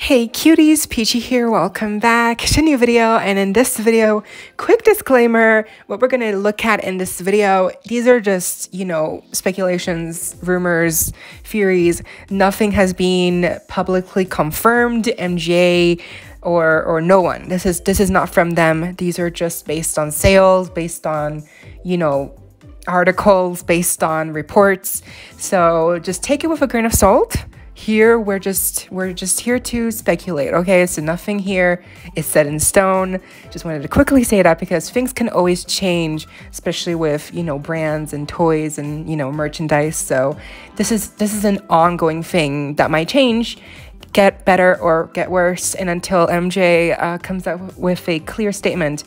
Hey cuties, PeachY here, welcome back to a new video. And in this video, quick disclaimer, what we're gonna look at in this video, these are just, speculations, rumors, theories. Nothing has been publicly confirmed, MJ or no one. This is not from them. These are just based on sales, based on, articles, based on reports. So just take it with a grain of salt. Here we're just here to speculate, okay? So nothing here is set in stone. Just wanted to quickly say that because things can always change, especially with brands and toys and merchandise. So this is an ongoing thing that might change, get better or get worse, and until MJ comes out with a clear statement,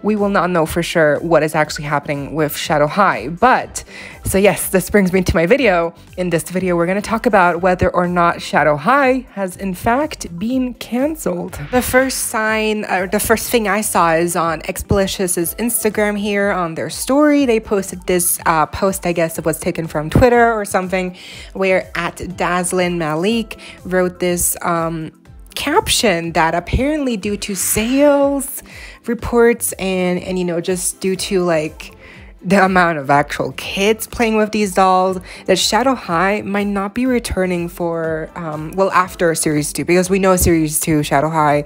we will not know for sure what is actually happening with Shadow High. But so yes, this brings me to my video. In this video, we're going to talk about whether or not Shadow High has in fact been canceled. The first sign, or the first thing I saw is on Explicious's Instagram here on their story. They posted this post, I guess it was taken from Twitter or something, where @Dazzlin Malik wrote this caption that apparently due to sales reports and just due to like the amount of actual kids playing with these dolls, that Shadow High might not be returning for after series 2, because we know series 2 Shadow High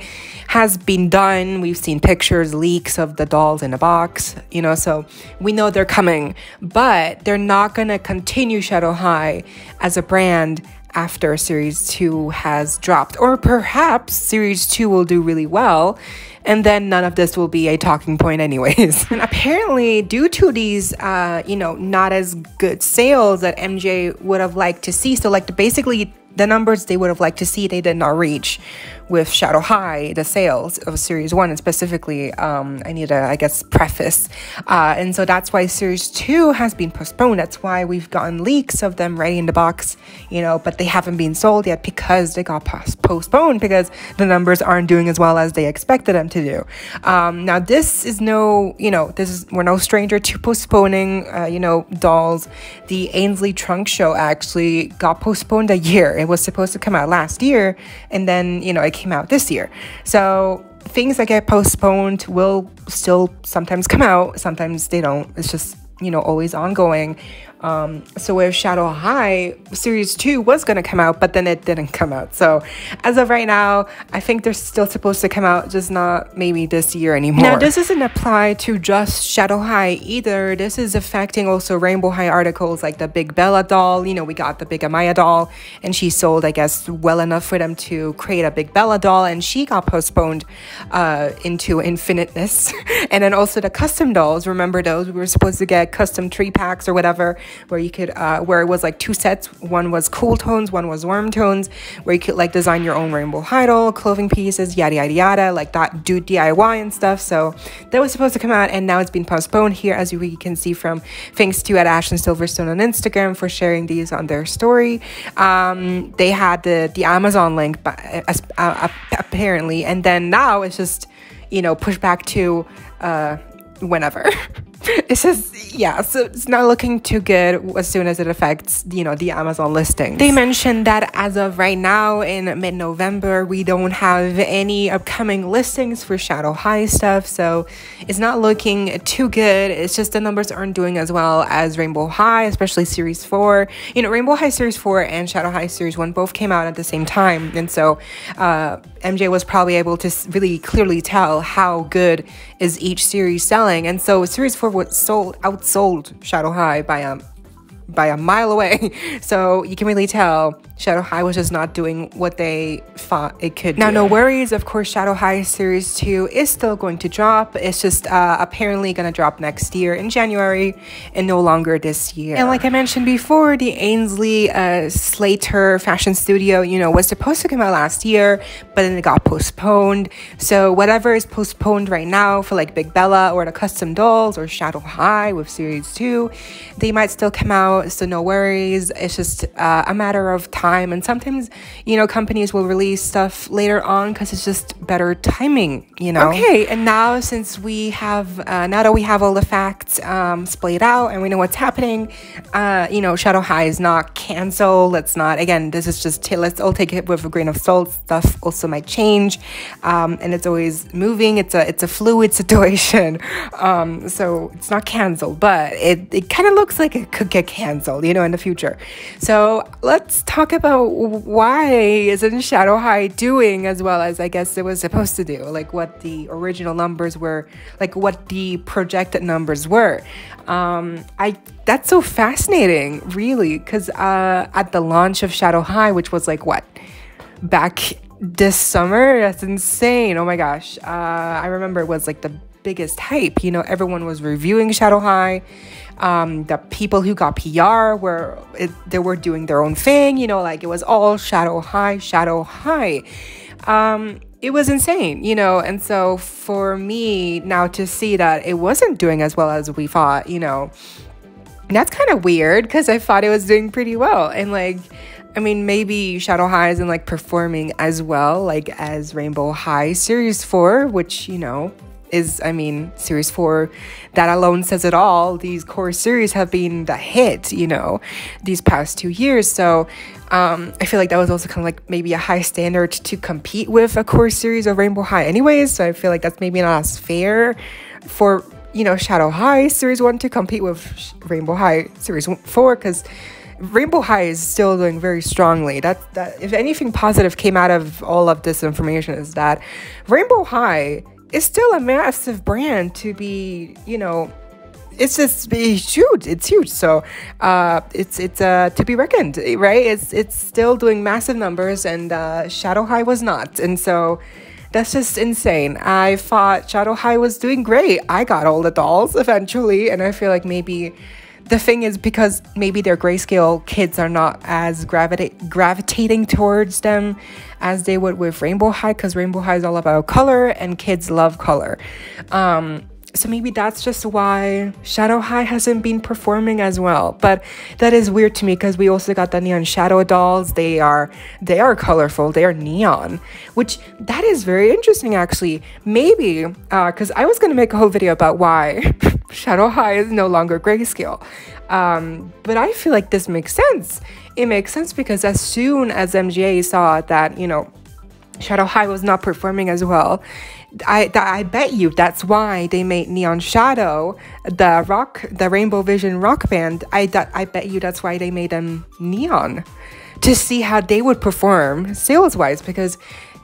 has been done. We've seen pictures, leaks of the dolls in a box, so we know they're coming, but they're not gonna continue Shadow High as a brand after series 2 has dropped, or perhaps series 2 will do really well and then none of this will be a talking point anyways. And apparently due to these not as good sales that MJ would have liked to see, so like basically the numbers they would have liked to see, they did not reach with Shadow High, the sales of series 1, and specifically I need to, I guess, preface, and so that's why series 2 has been postponed. That's why we've gotten leaks of them ready in the box, but they haven't been sold yet because they got postponed, because the numbers aren't doing as well as they expected them to do. Now this is we're no stranger to postponing dolls. The Ainsley Trunk show actually got postponed a year. It was supposed to come out last year, and then it came out this year. So things that get postponed will still sometimes come out, sometimes they don't. It's just always ongoing. So with Shadow High, series 2 was going to come out, but then it didn't come out. So as of right now, I think they're still supposed to come out, just not maybe this year anymore. Now this doesn't apply to just Shadow High either. This is affecting also Rainbow High articles, like the Big Bella doll. We got the Big Amaya doll, and she sold, I guess, well enough for them to create a Big Bella doll, and she got postponed into infiniteness. And then also the custom dolls, remember those? We were supposed to get custom 3-packs or whatever, where you could where it was like 2 sets. One was cool tones, one was warm tones, where you could like design your own Rainbow High doll, clothing pieces, yada yada yada, like that, do DIY and stuff. So that was supposed to come out, and now it's been postponed here, as we can see from thanks to Ashlyn Silverstone on Instagram for sharing these on their story. They had the Amazon link apparently, and then now it's just pushed back to whenever. It's just, yeah, so it's not looking too good as soon as it affects, the Amazon listing. They mentioned that as of right now in mid-November, we don't have any upcoming listings for Shadow High stuff, so it's not looking too good. It's just the numbers aren't doing as well as Rainbow High, especially Series 4. Rainbow High Series 4 and Shadow High Series 1 both came out at the same time, and so MJ was probably able to really clearly tell how good is each series selling, and so Series 4 was outsold Shadow High by a mile away. So you can really tell Shadow High was just not doing what they thought it could do. Now, no worries. Of course, Shadow High Series 2 is still going to drop. It's just apparently going to drop next year in January and no longer this year. And like I mentioned before, the Ainsley Slater Fashion Studio, was supposed to come out last year, but then it got postponed. So whatever is postponed right now for like Big Bella or the custom dolls or Shadow High with Series 2, they might still come out. So no worries. It's just a matter of time. And sometimes, companies will release stuff later on because it's just better timing, you know? Okay, and now since we have, now that we have all the facts splayed out and we know what's happening, you know, Shadow High is not canceled. Let's not, again, this is just, let's all take it with a grain of salt. Stuff also might change, and it's always moving. It's a fluid situation, so it's not canceled, but it kind of looks like it could get canceled, you know, in the future. So let's talk about why isn't Shadow High doing as well as I guess it was supposed to do, like what the original numbers were, like what the projected numbers were. That's so fascinating, really, because at the launch of Shadow High, which was like what, back this summer, that's insane. Oh my gosh, I remember it was like the biggest hype, you know, everyone was reviewing Shadow High. The people who got PR they were doing their own thing, you know, like it was all Shadow High. It was insane, you know, and so for me now to see that it wasn't doing as well as we thought, you know, that's kind of weird because I thought it was doing pretty well. And like, I mean, maybe Shadow High isn't like performing as well like as Rainbow High Series 4, which, you know, is, I mean, Series 4, that alone says it all. These core series have been the hit, you know, these past 2 years. So I feel like that was also kind of like maybe a high standard to compete with a core series of Rainbow High anyways. So I feel like that's maybe not as fair for, you know, Shadow High Series 1 to compete with Rainbow High Series 4, because Rainbow High is still doing very strongly. That if anything positive came out of all of this information is that Rainbow High is still a massive brand to be, you know, it's huge. It's huge. So it's to be reckoned, right? It's still doing massive numbers, and Shadow High was not. And so that's just insane. I thought Shadow High was doing great. I got all the dolls eventually, and I feel like maybe the thing is because maybe their grayscale kids are not as gravitating towards them as they would with Rainbow High, because Rainbow High is all about color and kids love color. So maybe that's just why Shadow High hasn't been performing as well. But that is weird to me because we also got the Neon Shadow dolls. They are colorful. They are neon, which that is very interesting actually. Maybe because I was going to make a whole video about why Shadow High is no longer grayscale. But I feel like this makes sense. It makes sense because as soon as MGA saw that, you know, Shadow High was not performing as well, I bet you that's why they made Neon Shadow the Rainbow Vision rock band. I bet you that's why they made them neon, to see how they would perform sales wise, because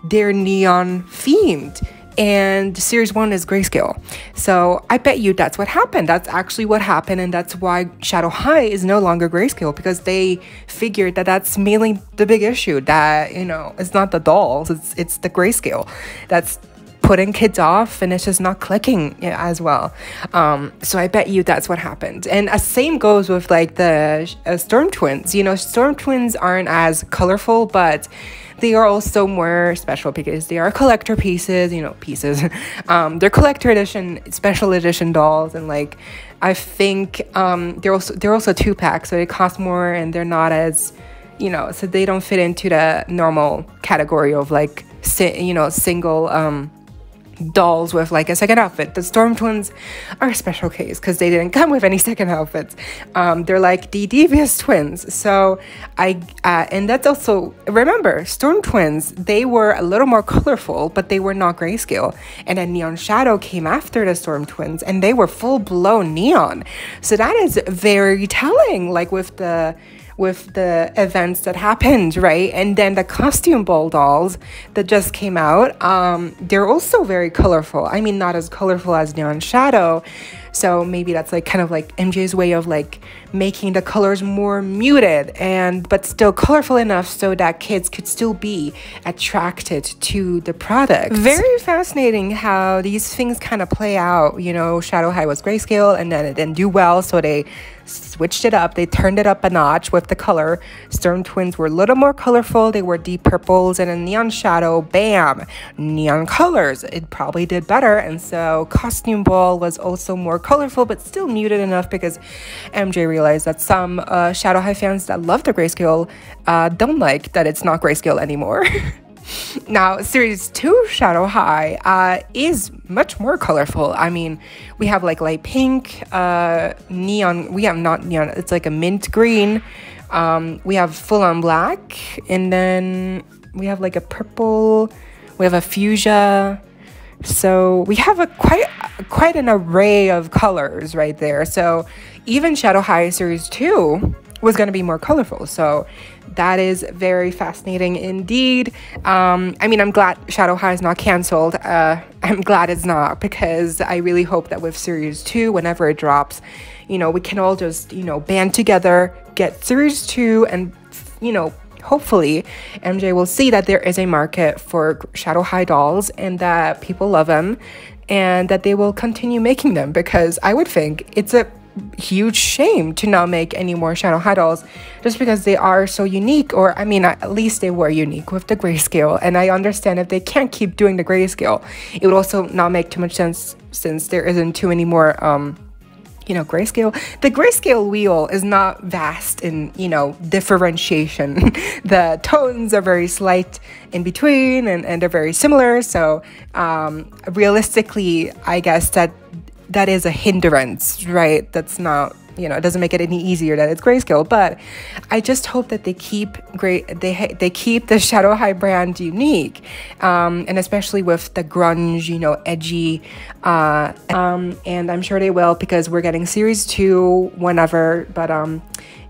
they're neon themed and Series 1 is grayscale. So I bet you that's what happened. That's actually what happened, and that's why Shadow High is no longer grayscale, because they figured that that's mainly the big issue, that, you know, it's not the dolls, it's the grayscale that's putting kids off, and it's just not clicking as well. So I bet you that's what happened. And same goes with like the Storm Twins. You know, Storm Twins aren't as colorful, but they are also more special because they are collector pieces, you know, they're collector edition, special edition dolls, and like I think they're also 2-pack, so they cost more, and they're not as, you know, so they don't fit into the normal category of like single dolls with like a second outfit. The Storm Twins are a special case because they didn't come with any second outfits. They're like the devious twins. So and that's also, remember, Storm Twins, they were a little more colorful, but they were not grayscale. And then Neon Shadow came after the Storm Twins, and they were full-blown neon. So that is very telling, like with the events that happened, right? And then the costume ball dolls that just came out, they're also very colorful. I mean, not as colorful as Neon Shadow. So maybe that's like kind of like MJ's way of like making the colors more muted but still colorful enough so that kids could still be attracted to the product. Very fascinating how these things kind of play out. You know, Shadow High was grayscale, and then it didn't do well, so they switched it up. They turned it up a notch with the color. Storm Twins were a little more colorful. They were deep purples, and in Neon Shadow, bam, neon colors. It probably did better. And so Costume Ball was also more colorful, but still muted enough, because MJ realized that some Shadow High fans that love the grayscale don't like that it's not grayscale anymore. Now, Series 2 Shadow High is much more colorful. I mean, we have like light pink, neon. We have not neon. It's like a mint green. We have full on black, and then we have like a purple. We have a fuchsia. So we have a quite an array of colors right there. So even Shadow High Series 2 was going to be more colorful. So that is very fascinating indeed. I mean, I'm glad Shadow High is not canceled. I'm glad it's not, because I really hope that with Series 2, whenever it drops, you know, we can all just, you know, band together, get Series 2, and, you know, hopefully MJ will see that there is a market for Shadow High dolls and that people love them and that they will continue making them, because I would think it's a huge shame to not make any more Shadow High dolls just because they are so unique. Or I mean, at least they were unique with the grayscale, and I understand if they can't keep doing the grayscale, it would also not make too much sense since there isn't too many more you know, grayscale. The grayscale wheel is not vast in, you know, differentiation. The tones are very slight in between, and they're very similar. So realistically, I guess that is a hindrance, right? That's not, you know, it doesn't make it any easier that it's grayscale. But I just hope that they keep they keep the Shadow High brand unique, and especially with the grunge, you know, edgy, and I'm sure they will, because we're getting Series 2 whenever. But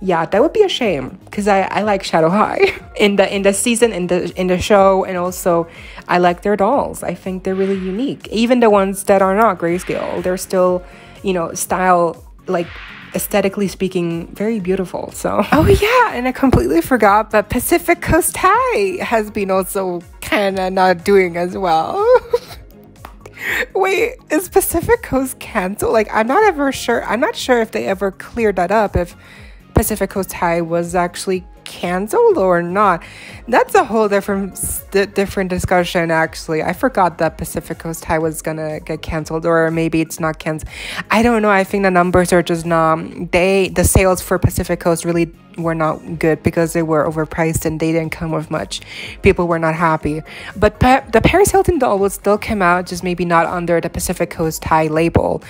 yeah, that would be a shame, because I like Shadow High in the season, in the show, and also I like their dolls. I think they're really unique. Even the ones that are not grayscale, they're still, you know, style, like aesthetically speaking, very beautiful. So oh yeah, and I completely forgot, but Pacific Coast High has been also kind of not doing as well. Wait, is Pacific Coast canceled? Like, I'm not sure if they ever cleared that up, if Pacific Coast High was actually canceled or not. That's a whole different discussion, actually. I forgot that Pacific Coast High was gonna get canceled, or maybe it's not canceled. I don't know. I think the numbers are just not, the sales for Pacific Coast really were not good, because they were overpriced and they didn't come with much. People were not happy. But the Paris Hilton doll will still come out, just maybe not under the Pacific Coast High label.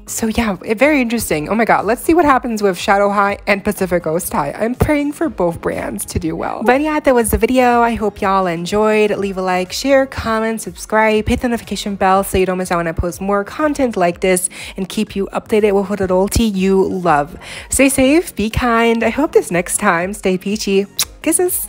So yeah, very interesting. Oh my god, let's see what happens with Shadow High and Pacific Coast High. I'm praying for both brands to do well. But yeah, that was the video. I hope y'all enjoyed. Leave a like, share, comment, subscribe, hit the notification bell so you don't miss out when I post more content like this, and keep you updated with what adulty you love. Stay safe, be kind. I hope this next time, stay peachy. Kisses.